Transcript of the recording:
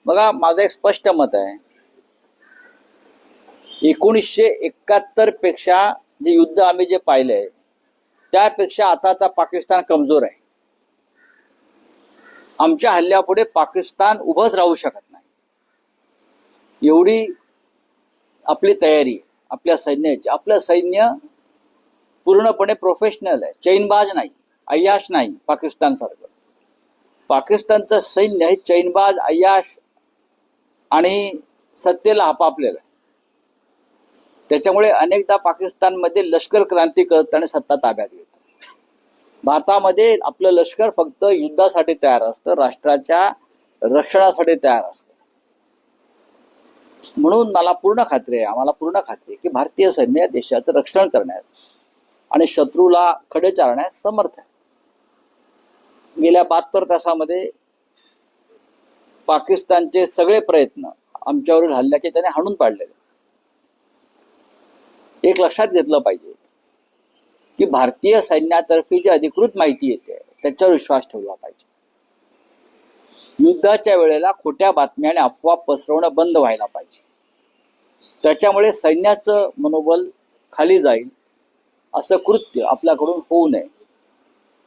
बघा, माझं एक स्पष्ट मत आहे, 1971 पेक्षा जे युद्ध आम्ही जे पाहिलंय त्यापेक्षा आताचा पाकिस्तान कमजोर आहे. आमच्या हल्ल्यापुढे पाकिस्तान उभंच राहू शकत नाही, एवढी आपली तयारी आपल्या सैन्याची. आपलं सैन्य पूर्णपणे प्रोफेशनल आहे, चैनबाज नाही, अय्याश नाही. पाकिस्तानसारखं पाकिस्तानचं सैन्य हे चैनबाज, अय्याश आणि सत्तेला आपापलेलं आहे. त्याच्यामुळे अनेकदा पाकिस्तानमध्ये लष्कर क्रांती करत आणि सत्ता ताब्यात घेतं. भारतामध्ये आपलं लष्कर फक्त युद्धासाठी तयार असतं, राष्ट्राच्या रक्षणासाठी तयार असतं. म्हणून मला पूर्ण खात्री आहे, आम्हाला पूर्ण खात्री आहे की भारतीय सैन्य देशाचं रक्षण करण्यास आणि शत्रूला खडे चारण्यास समर्थ आहे. गेल्या 72 तासामध्ये पाकिस्तानचे सगळे प्रयत्न आमच्यावरील हल्ल्याचे त्याने हाणून पाडलेले. एक लक्षात घेतलं पाहिजे की भारतीय सैन्यातर्फे जी अधिकृत माहिती येते त्याच्यावर विश्वास ठेवला पाहिजे. युद्धाच्या वेळेला खोट्या बातम्या आणि अफवा पसरवणं बंद व्हायला पाहिजे. त्याच्यामुळे सैन्याचं मनोबल खाली जाईल असं कृत्य आपल्याकडून होऊ नये.